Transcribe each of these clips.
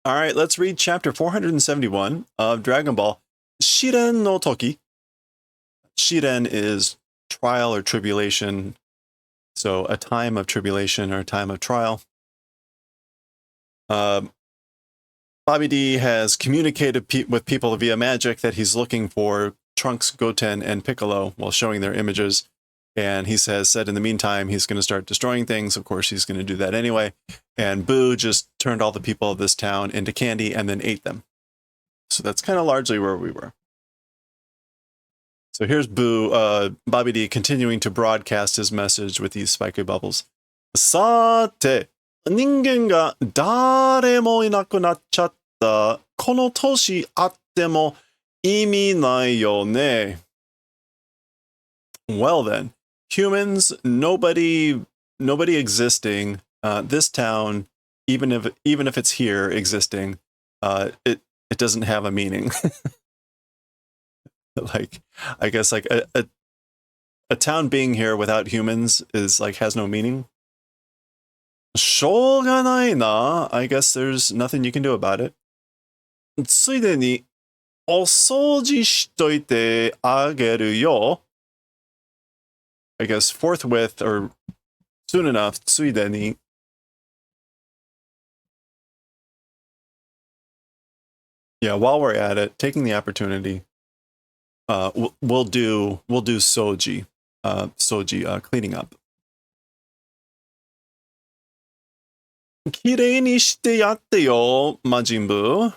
All right, let's read chapter 471 of Dragon Ball Shiren no Toki. Shiren is trial or tribulation, so a time of tribulation or a time of trial. Bobby D has communicated with people via magic that he's looking for Trunks, Goten, and Piccolo while showing their images. And he said in the meantime, he's going to start destroying things. Of course, he's going to do that anyway. And Boo just turned all the people of this town into candy and then ate them. So that's kind of largely where we were. So here's Boo, Bobby D continuing to broadcast his message with these spiky bubbles. さて、人間が誰もいなくなっちゃったこの年あっても意味ないよね。Well then, humans, nobody existing, this town, even if it's here existing, it doesn't have a meaning. Like, I guess like a town being here without humans is like has no meaning. しょうがないな. I guess there's nothing you can do about it. ついでにお掃除しといてあげるよ. I guess forthwith or soon enough, ついでに. Yeah, while we're at it, taking the opportunity, we'll do soji, cleaning up. きれいにしてやってよ, Majin Buu.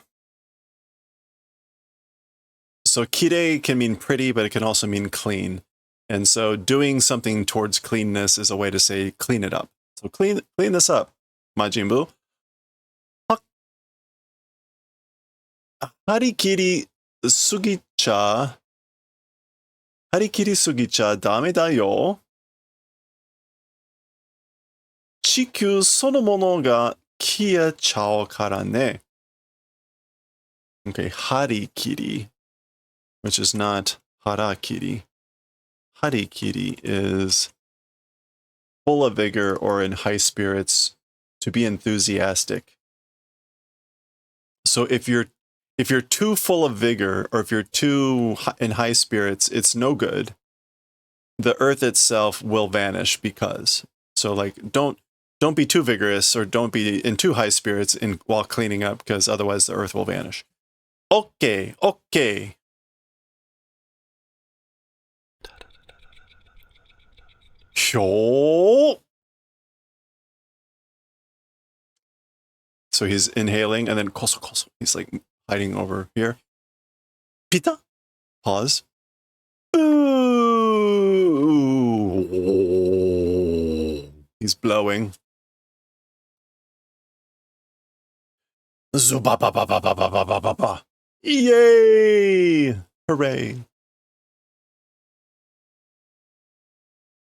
So きれい can mean pretty, but it can also mean clean. And so doing something towards cleanness is a way to say clean it up. So clean this up, Majin Buu. 張り切りすぎちゃダメだよ。地球そのものが消えちゃうからね。Okay, 張り切り, which is not 腹切り. 張り切り is full of vigor or in high spirits, to be enthusiastic. So if you're too full of vigor or if you're too in high spirits, it's no good. The earth itself will vanish because. So like don't be too vigorous or don't be in too high spirits while cleaning up, because otherwise the earth will vanish. Okay. So he's inhaling and then koso. He's like hiding over here. Pita? Pause. Ooh. He's blowing. Zuba. Yay! Hooray.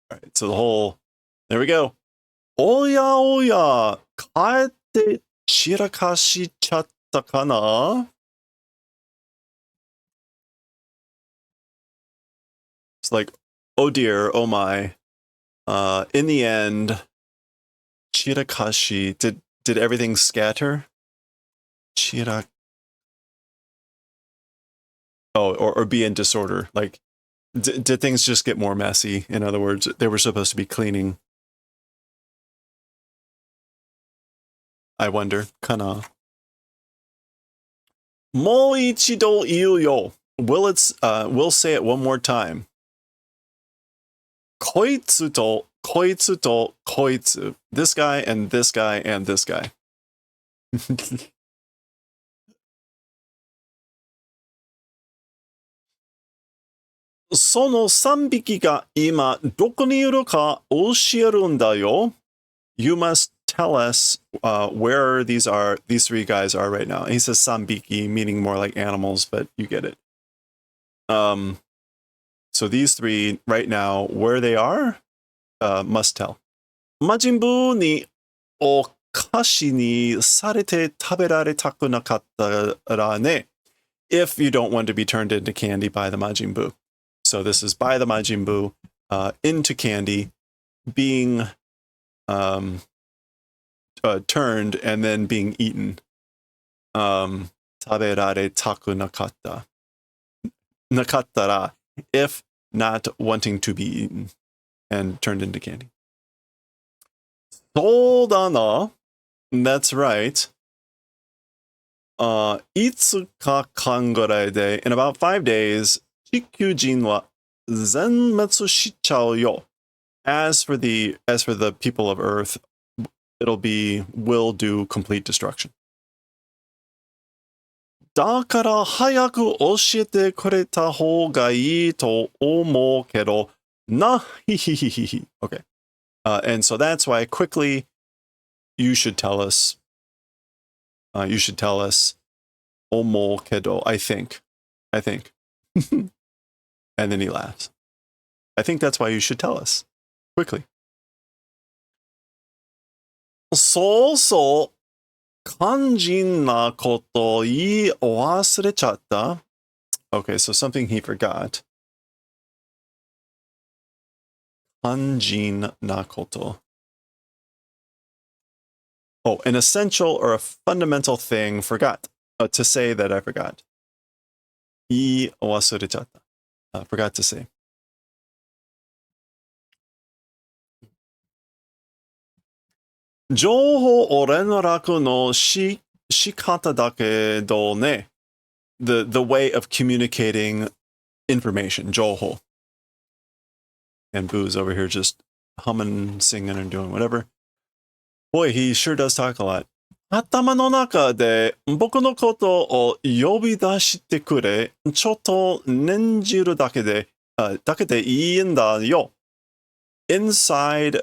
All right, so there we go. Oya, 帰って散らかしちゃったかな? It's like, oh dear, oh my. In the end, chirakashi, did everything scatter? Or be in disorder. Like, did things just get more messy? In other words, they were supposed to be cleaning. I wonder. Kana. もう一度言うよ. We'll say it one more time. こいつとこいつとこいつ. This guy and this guy and this guy. その3匹が今どこにいるか教えるんだよ. You must tell us where these three guys are right now. And he says sambiki, meaning more like animals, but you get it. So these three right now, where they are, must tell. 魔人ブーにお菓子にされて食べられたくなかったらね. If you don't want to be turned into candy by the Majin Buu. So this is by the Majin Buu into candy, being turned and then being eaten. taberaretaku nakatta. Nakattara, if not wanting to be eaten and turned into candy. Soldana, that's right. いつか間ぐらいで in about 5 days, 地球人は全滅しちゃうよ. As for the people of Earth, will do complete destruction. だから早く教えてくれた方がいいと思うけどな、ひひひひひ. Okay. And so that's why quickly you should tell us. Omo kedo, I think. And then he laughs. I think that's why you should tell us. Quickly. そうそう。肝心なこと言い忘れちゃった. Okay, so something he forgot. 肝心なこと. Oh, an essential or a fundamental thing forgot. To say that I forgot. 言い忘れちゃった. Forgot to say. 情報を連絡の仕方だけどね. The way of communicating information, 情報. And Boo's over here just humming, singing, and doing whatever. Boy, he sure does talk a lot. 頭の中で僕のことを呼び出してくれ。ちょっと念じるだけでいいんだよ. Inside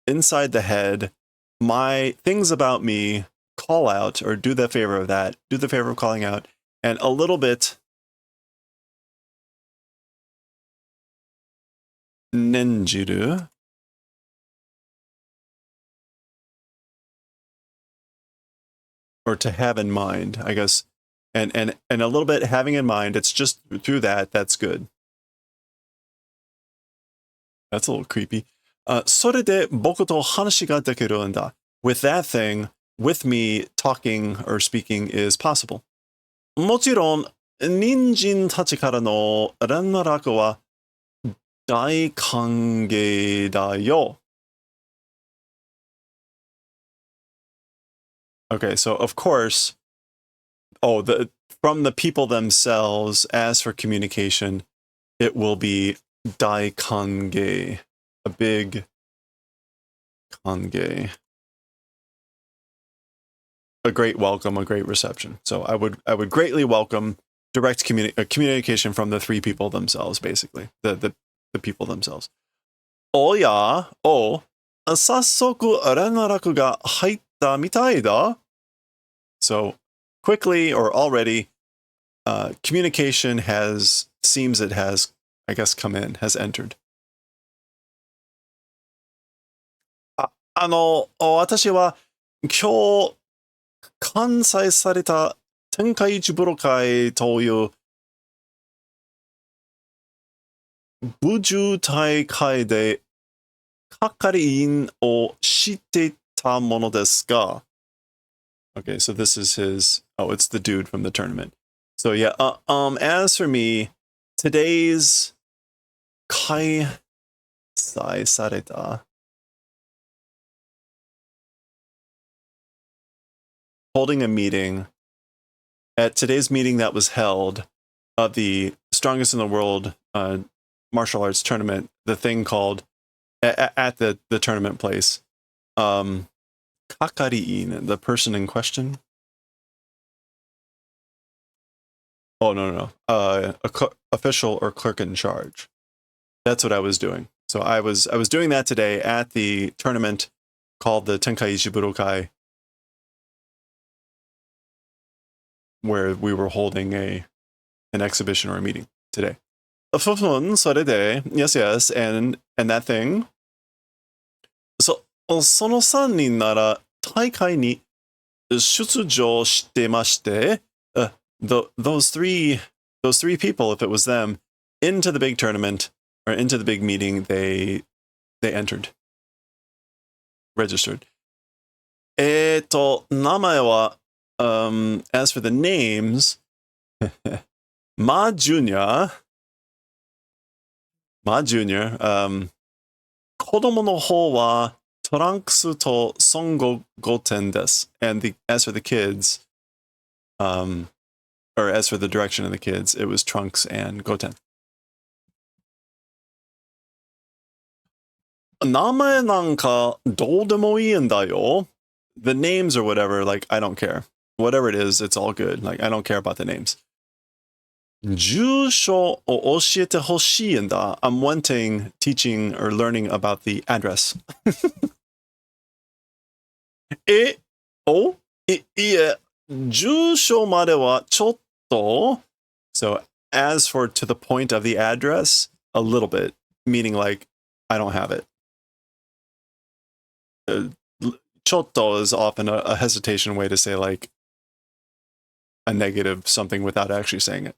the head, my things about me call out or do the favor of that. Do the favor of calling out. And a little bit 念じる or to have in mind, I guess. And a little bit having in mind, it's just through that's good. That's a little creepy. それで僕と話ができるんだ. With that thing, with me talking or speaking is possible. もちろん、人参たちからの連絡は大歓迎だよ. Okay, so of course, from the people themselves, as for communication, it will be 大歓迎, a big 歓迎. A great welcome, a great reception. So I would greatly welcome direct communication from the three people themselves, basically. The people themselves. おや、早速連絡が入ったみたいだ. So quickly or already, communication seems it has, I guess, come in, has entered. 私は今日完成された天下一武道会という武術大会で係員をしてたものですが. Okay, so this is it's the dude from the tournament. So yeah, as for me, today's 開催された holding a meeting. At today's meeting that was held of the Strongest in the World martial arts tournament, the thing called at the tournament place, kakariin, the person in question. Oh no. Official or clerk in charge. That's what I was doing. So I was doing that today at the tournament called the Tenkaichi Budokai, where we were holding an exhibition or a meeting today. Yes, and that thing. So その3人なら大会に出場してまして、those three people, if it was them, into the big tournament or into the big meeting, they entered, registered. 名前は As for the names, Ma Junior, Kodomo no hou wa Trunks to Son Goten desu. And as for the kids, or as for the direction of the kids, it was Trunks and Goten. Namae nanka doudemo ii en da yo. The names or whatever, like, I don't care. Whatever it is, it's all good. Like, I don't care about the names. Jusho o oshiete hoshii en da. I'm wanting teaching or learning about the address. Jusho made wa chotto. So, as for to the point of the address, a little bit, meaning like, I don't have it. Chotto is often a hesitation way to say like a negative something without actually saying it.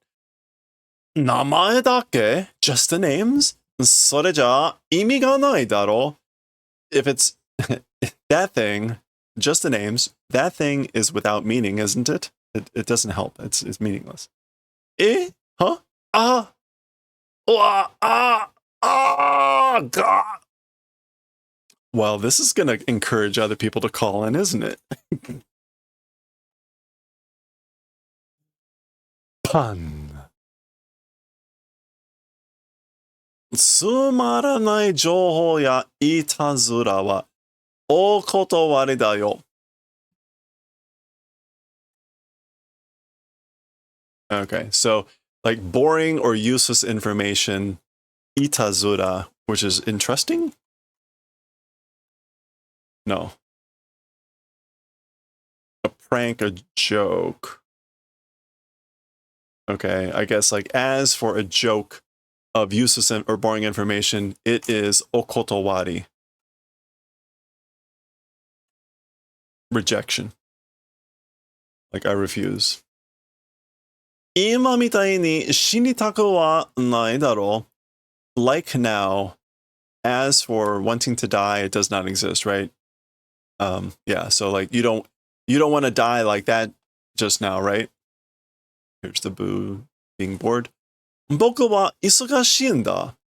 Namae dake, just the names. Sore ja imi ga nai daro. If it's that thing, just the names, that thing is without meaning, isn't it? It doesn't help. It's meaningless. Huh? God. Well, this is going to encourage other people to call in, isn't it? Pun. つまらない情報やいたずらはお断りだよ。Okay, so like boring or useless information, itazura, which is interesting? No. A prank, a joke. Okay, I guess like as for a joke of useless or boring information, it is okotowari. Rejection. Like I refuse. 今みたいに死にたくはないだろう. Like now, as for wanting to die, it does not exist, right? Yeah, so like you don't want to die like that just now, right? Here's the boo being bored. 僕は忙しいんだ.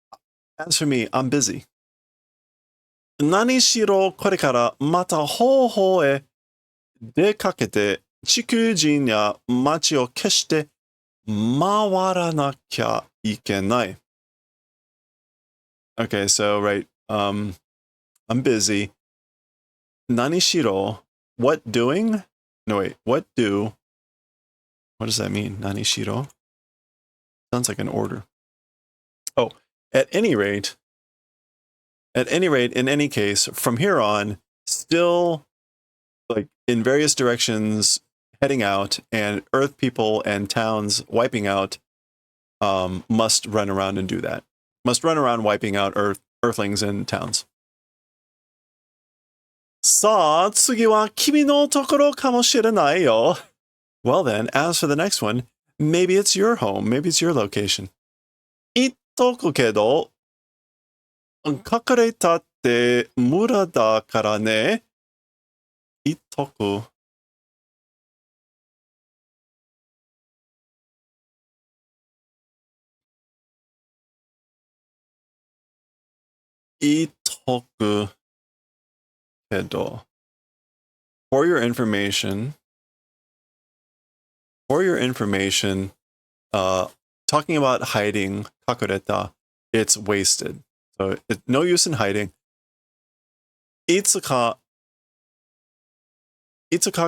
As for me, I'm busy. 何しろこれからまた方法へ出かけて地球人や街を消して回らなきゃいけない. Okay, so right, I'm busy. 何しろ, what doing? No, wait, what do? What does that mean? 何しろ? Sounds like an order. Oh, at any rate, in any case, from here on, still like in various directions heading out, and Earth people and towns wiping out, must run around and do that. Must run around wiping out Earthlings and towns. さあ、次は君のところかもしれないよ. Well then, as for the next one, maybe it's your home, maybe it's your location. 言っとくけど、隠れたって村だからね。言っとく。言っとくけど. For your information, talking about hiding, kakureta, it's wasted. So no use in hiding. Itsuka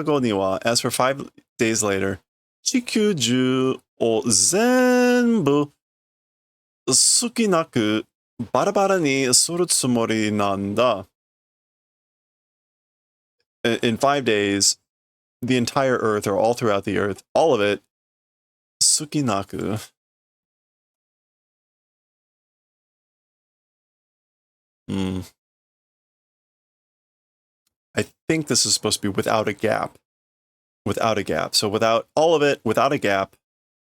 go ni wa, as for 5 days later, 地球中を全部好きなくバラバラにするつもりなんだ. In 5 days, the entire Earth, or all throughout the Earth, all of it, sukinaku. I think this is supposed to be without a gap. Without a gap. So without all of it, without a gap,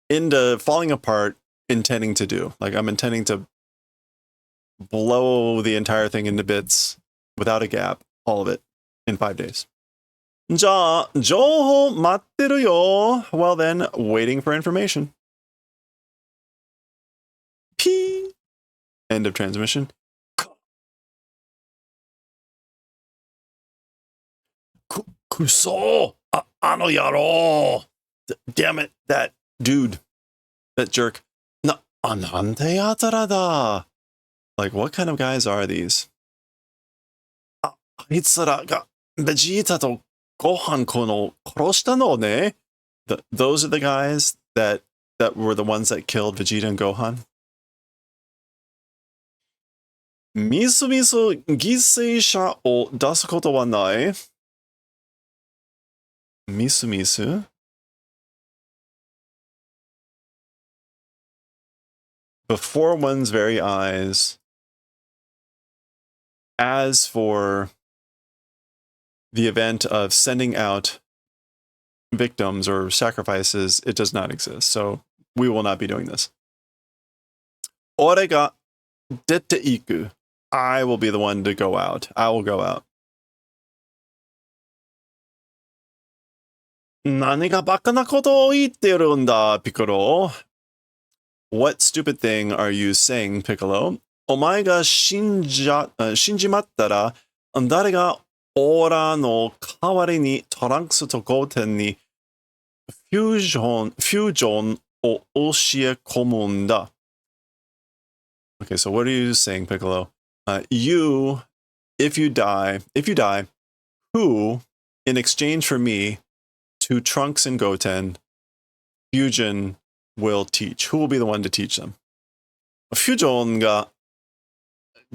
into falling apart, intending to do. Like I'm intending to blow the entire thing into bits without a gap, all of it, in 5 days. じゃあ、情報待ってるよ. Well then, waiting for information. P. End of transmission. Kuso! Ano yaro! Damn it, that dude. That jerk. Nante yatara da. Like, what kind of guys are these? Hitsura ga Vegeta to Gohan kono koroshita no ne? Those are the guys that were the ones that killed Vegeta and Gohan. Misu misu giseisha o dasu koto wa nai. Misu misu. Before one's very eyes. As for the event of sending out victims or sacrifices, it does not exist. So we will not be doing this. Ore ga dette iku. I will be the one to go out. I will go out. Nani ga baka na koto o itteru n da, Piccolo? What stupid thing are you saying, Piccolo? Omae ga shinjimattara, dare ga ora no kawari ni Trunks to Goten ni fusion o oshie komu da. Okay, so what are you saying, Piccolo? You, if you die, who, in exchange for me, to Trunks and Goten, fusion will teach. Who will be the one to teach them? Fusion ga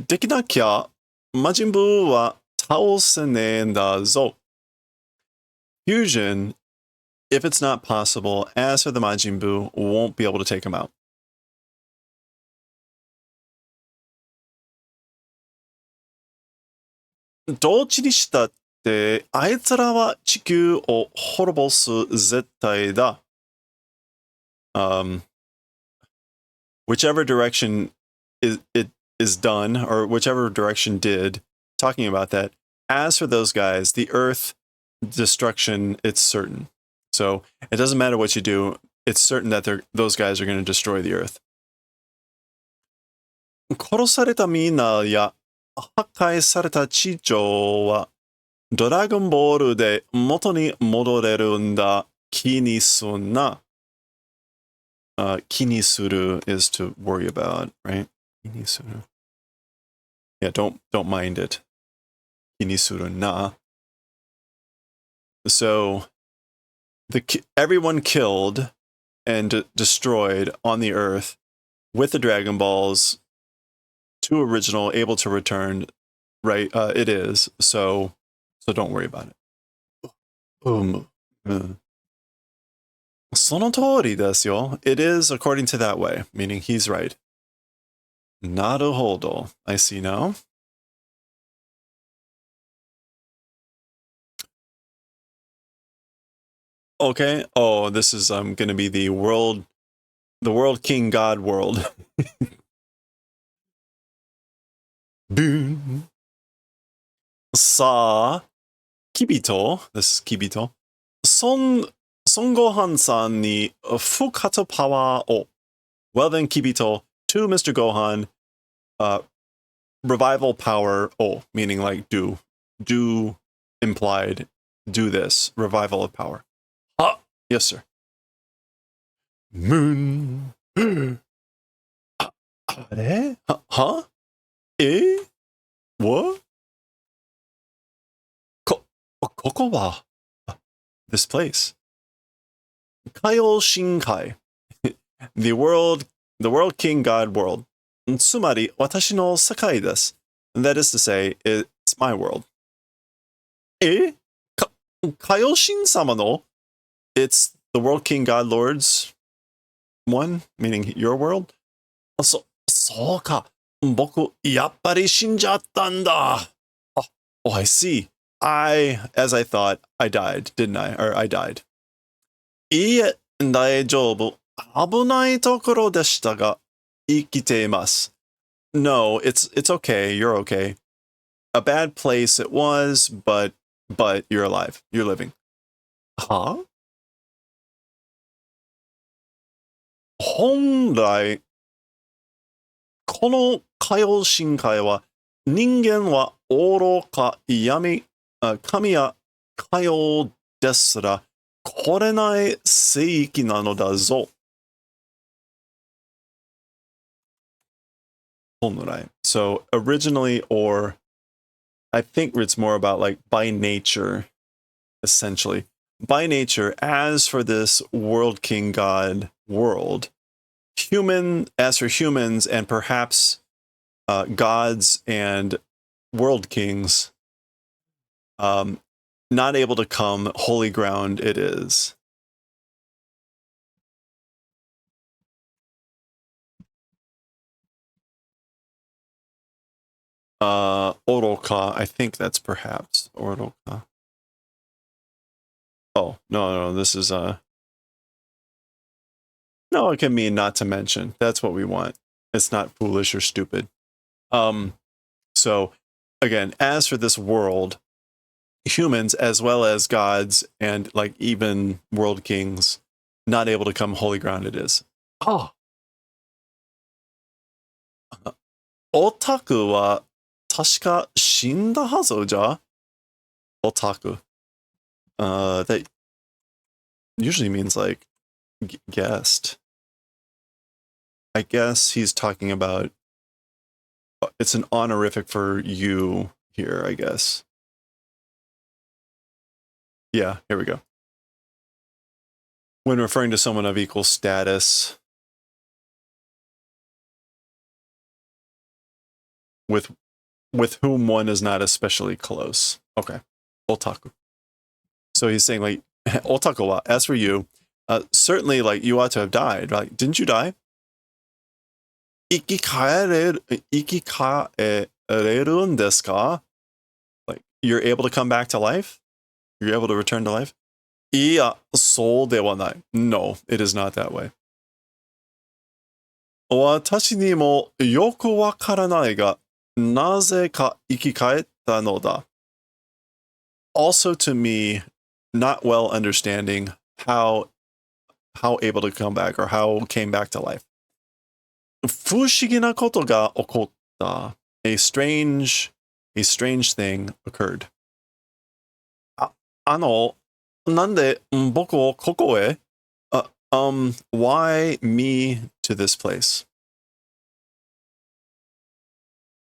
dekinakia Majin Buu wa taosene n da zo. Fusion, if it's not possible, as for the Majin Buu, won't be able to take him out. Dochi ni shitatte, aitsura wa Chikyu o horobosu zettai da. Whichever direction is done, or whichever direction did, talking about that, as for those guys, the Earth destruction, it's certain. So it doesn't matter what you do, it's certain that those guys are going to destroy the Earth. 殺されたみんなや破壊された地上はドラゴンボールで元に戻れるんだ。気にすんな。気にする is to worry about, right? 気にする. Yeah, don't mind it. 気にするな. So, everyone killed and destroyed on the Earth with the Dragon Balls, two original, able to return, right? It is, so don't worry about it. Boom. その通りですよ. It is according to that way, meaning he's right. なるほど. I see now. Okay. Oh, this is going to be the world king god world. Boom. Sa Kibito. This is Kibito. Son Gohan-san ni Fukato Power o. Well then, Kibito, to Mr. Gohan, revival power o, meaning like do implied, do this, revival of power. Ah, yes, sir. Moon. Huh? Eh? What? Koko wa this place. Kaio Shinkai. The world king god world. Tsumari watashi no sakai desu. That is to say, it's my world. Eh? Kaioshin-sama no? It's the world king god lord's one, meaning your world? So ka. Boku yappari shinjatta n da. Oh, I see. As I thought, I died, didn't I? Or I died. Iie, daijoubu. Abunai tokoro deshita ga ikiteimasu. No, it's okay. You're okay. A bad place it was, but but you're alive. You're living. Huh? 本来、この海洋深海は、人間は愚か神や海洋ですら、来れない聖域なのだぞ。本来. So originally, or I think it's more about like by nature, essentially. By nature, as for this world king god world, as for humans and perhaps gods and world kings, not able to come, holy ground it is. Oroka, I think that's perhaps Oroka. Oh, no, this is no, it can mean not to mention. That's what we want. It's not foolish or stupid. So again, as for this world, humans as well as gods and like even world kings, not able to come, holy ground it is. Oh. Otaku wa tashika shinda hazo ja? Otaku. That usually means like guest. I guess he's talking about, it's an honorific for you here, I guess. Yeah, here we go. When referring to someone of equal status with whom one is not especially close. Okay. Otaku. So he's saying like, otaku wa, as for you, certainly like you ought to have died, right? Didn't you die? Ikikaereru desu ka? Like, you're able to come back to life? You're able to return to life? Iya, sou de wa nai. No, it is not that way. Watashi ni mo yoku wakaranai ga, naze ka ikikaeta no da. Also to me, not well understanding how able to come back or how came back to life. 不思議なことが起こった. A strange thing occurred. なんで僕をここへ? Why me to this place?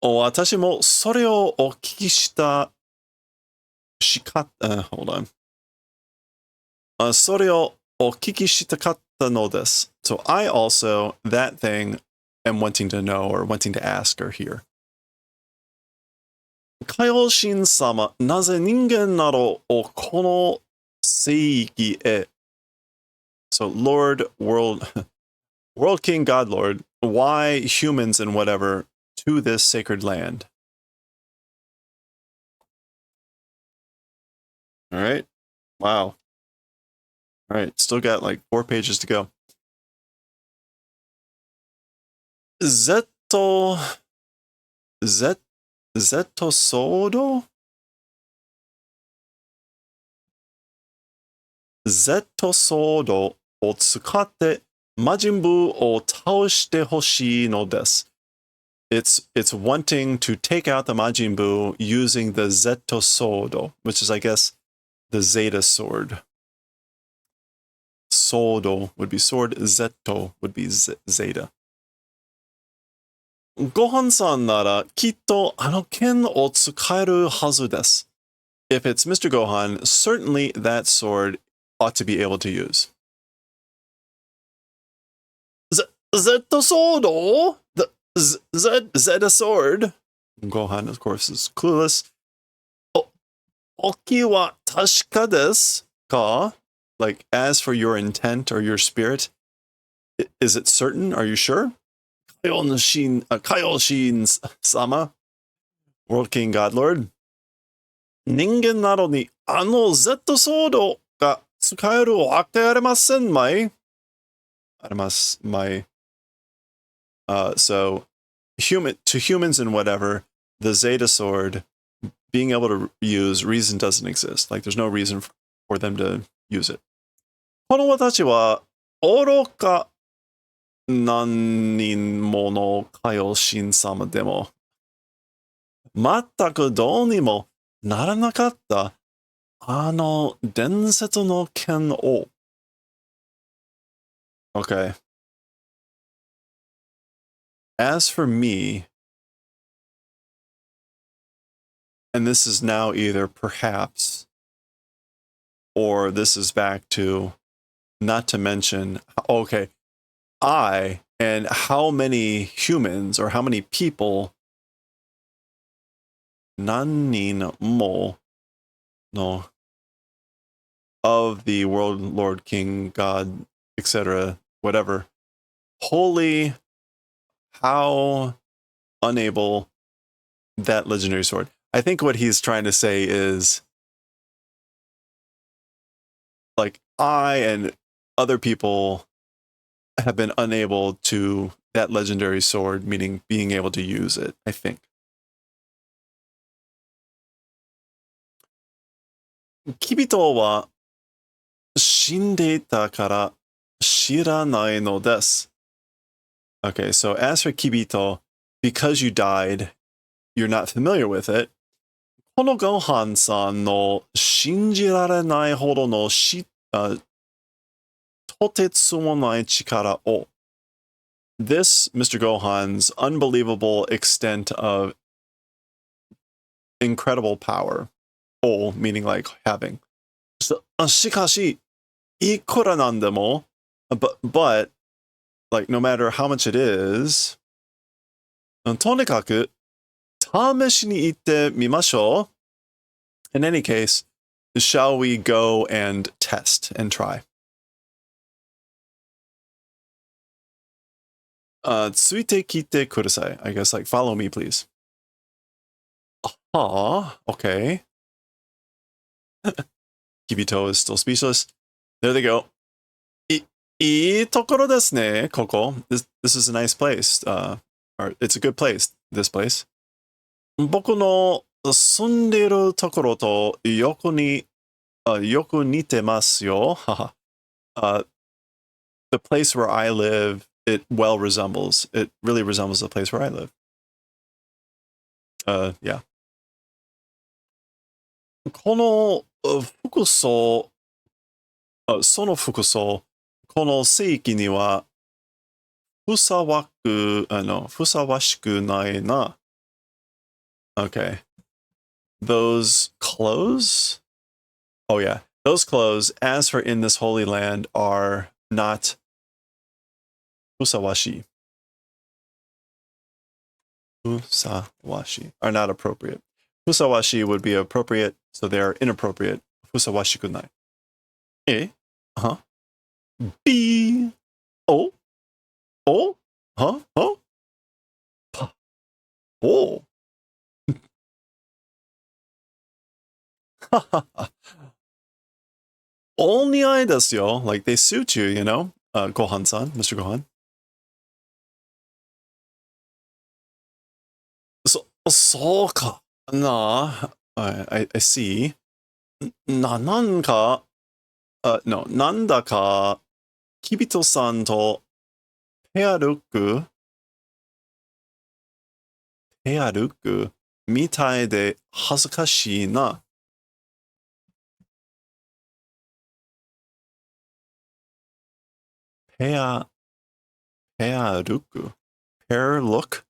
私もそれをお聞きしたhold on. それをお聞きしたかったのです. So I also, that thing, am wanting to know or wanting to ask or hear. 海王神様、なぜ人間などをこの聖域へ? So Lord, World King, God Lord, why humans and whatever to this sacred land? All right. Wow. All right. Still got like 4 pages to go. Zetto Sodo? Zetto Sodo o tsukatte Majin Buu o taoshite hoshii no desu. It's wanting to take out the Majin Buu using the Zetto Sodo, which is, I guess, the Zeta sword. Sodo would be sword, Zetto would be Zeta. Gohan-san nara kitto ano ken o tsukaeru hazu desu. If it's Mr. Gohan, certainly that sword ought to be able to use. Zeta Sodo? Zeta sword? Gohan, of course, is clueless. Oki wa tashika desu ka? Like, as for your intent or your spirit, is it certain? Are you sure? Kaioshin-sama, World King God Lord. Ningen naro ni ano Zetto Sodo ga tsukaeru wake aremasen mai? Aremasu mai. So, to humans and whatever, the Zeta sword being able to use reason doesn't exist. Like there's no reason for them to use it. この私は愚か何人もの海洋神様でも全くどうにもならなかったあの伝説の剣王。Okay. As for me, and this is now either perhaps, or this is back to, not to mention, okay, I and how many humans or how many people, 何人も no, of the world, Lord, King, God, etc., whatever, holy, how unable that legendary sword. I think what he's trying to say is, like, I and other people have been unable to that legendary sword, meaning being able to use it, I think. キビトは死んでいたから知らないのです。Okay, so as for Kibito, because you died, you're not familiar with it. このごはんさんの信じられないほどのとてつもない力を This, Mr. Gohan's unbelievable extent of incredible power. を meaning like having. しかし、いくらなんでも but, like no matter how much it is, とにかく試しに行ってみましょう. In any case, shall we go and test and try? ついてきてください. I guess like follow me, please. Okay. Kibito is still speechless. There they go. いいところですね、ここ. This is a nice place. Or it's a good place, this place. 僕の住んでいるところとよく似てますよ。The place where I live, it well resembles. It really resembles the place where I live. Yeah. この服装、その服装、この世紀にはふさわしくないな。Okay. Those clothes? Oh yeah. Those clothes, as for in this holy land, are not fusawashi. Fusawashi are not appropriate. Fusawashi would be appropriate, so they are inappropriate. Fusawashikunai. Eh? Uh-huh. B. Oh. Oh. Huh? Oh. Pa. Oh. Only I desu yo. Like they suit you, you know? Gohan-san, Mr. Gohan. So ka. Nah. I see. Nanka. No. Nandaka. Kibito-san to pearuku みたいで恥ずかしいな。ペアルク Pair look?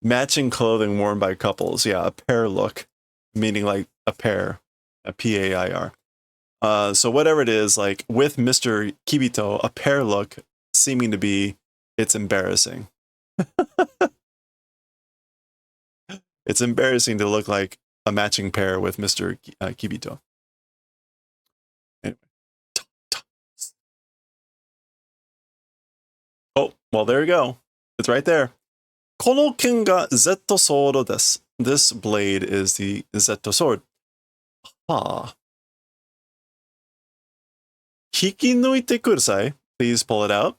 Matching clothing worn by couples. Yeah, a pair look. Meaning like a pair. A P-A-I-R. So whatever it is, like with Mr. Kibito, a pair look seeming to be, it's embarrassing. It's embarrassing to look like a matching pair with Mr. Kibito. Anyway. Oh, well, there you go. It's right there. この剣が Z ソードです. This blade is the Z sword. はあ。引き抜いてください. Please pull it out.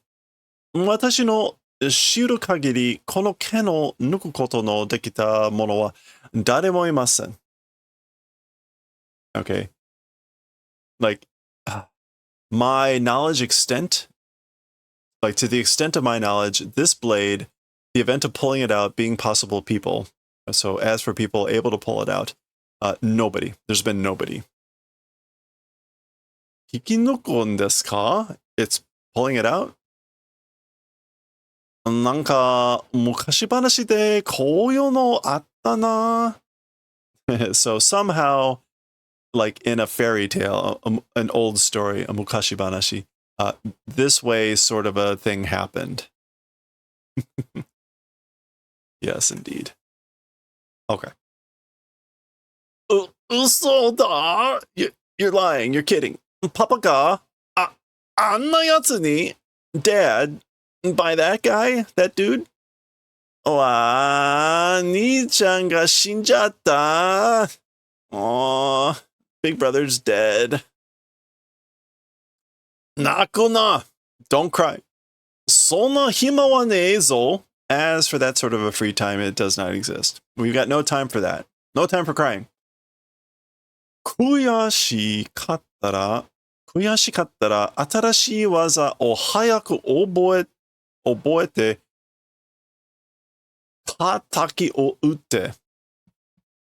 私の知る限り、この剣を抜くことのできた者は誰もいません。Okay. Like, my knowledge extent, like to the extent of my knowledge, this blade, the event of pulling it out being possible people. So as for people able to pull it out, nobody. There's been nobody. 引き抜くんですか? It's pulling it out? なんか、昔話でこういうのあったな。So somehow, like in a fairy tale, an old story, a mukashi banashi, this way sort of a thing happened. Yes, indeed. Okay. 嘘だ! You're lying. You're kidding. パパがあんなやつに Dad, by that guy, that dude? わあ、兄ちゃんが死んじゃった。Aw, Big Brother's dead. 泣くな. Don't cry. そんな暇はねえぞ. As for that sort of a free time, it does not exist. We've got no time for that. No time for crying. 悔しかったら、新しい技を早く覚えて、叩きを打って。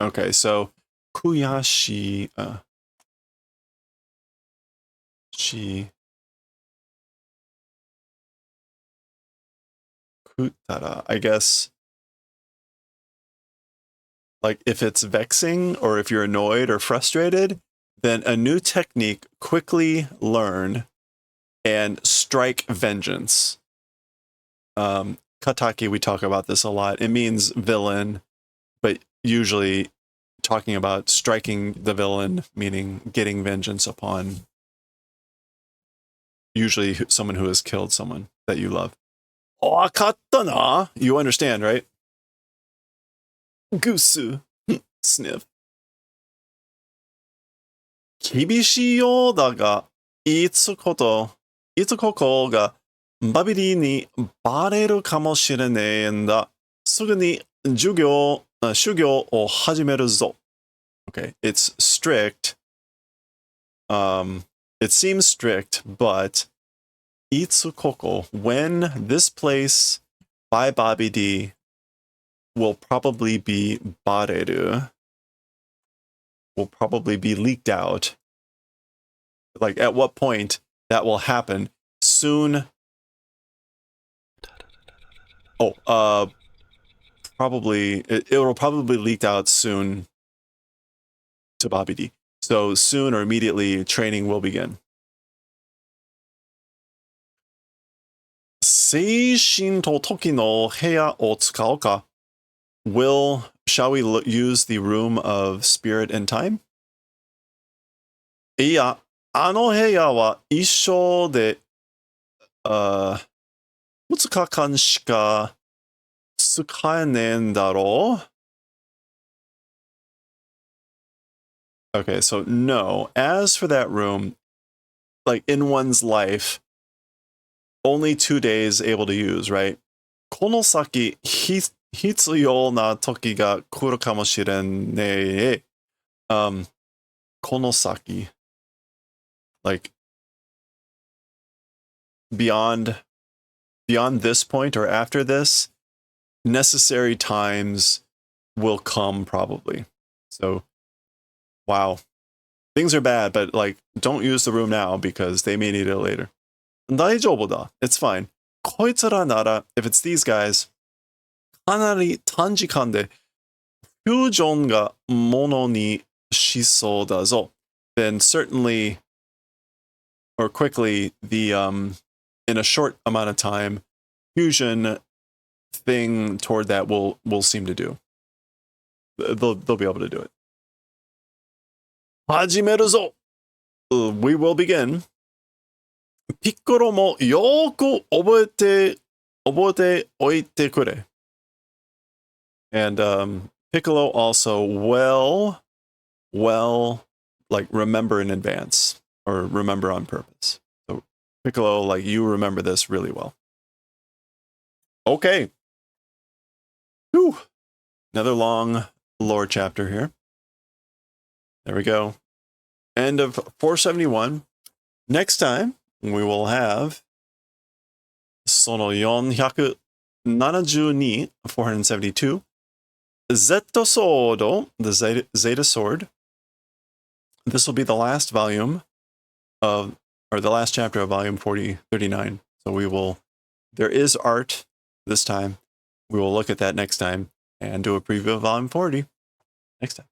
Okay, so, 悔しくったら, I guess, like if it's vexing or if you're annoyed or frustrated, then a new technique, quickly learn and strike vengeance. Kataki, we talk about this a lot. It means villain, but usually talking about striking the villain, meaning getting vengeance upon usually someone who has killed someone that you love. わかったな? You understand, right? Goose. Sniff. 厳しいようだが、いつここがバビリーにバレるかもしれねえんだ。すぐに修行を始めるぞ. Okay, it's strict. It seems strict, but いつここ, when this place by Bobby D will probably be bareru, will probably be leaked out. Like at what point that will happen? Soon. Probably it will probably leak out soon to Bobby D. So soon or immediately training will begin. 精神と時の部屋を使おうか? Shall we use the room of spirit and time? いや、あの部屋は一生で、2日間しか使えねえんだろう? Okay, so no. As for that room, like in one's life, only 2 days able to use, right? この先、必要な時が来るかもしれねえ。この先. Like, beyond this point or after this, necessary times will come probably. So, wow. Things are bad, but like, don't use the room now because they may need it later. 大丈夫だ. It's fine. こいつらなら, if it's these guys, かなり短時間でフュージョンがものにしそうだぞ. Then certainly, or quickly, in a short amount of time, fusion thing toward that will seem to do. They'll be able to do it. 始めるぞ! We will begin. ピッコロもよーく覚えておいてくれ. And Piccolo also like remember in advance or remember on purpose. So Piccolo, like you remember this really well. Okay. Whew. Another long lore chapter here. There we go. End of 471. Next time, we will have Sono 472, 472. Zetto Sodo, the Zeta Sword. This will be the last volume of, or the last chapter of volume 39. So there is art this time. We will look at that next time and do a preview of volume 40 next time.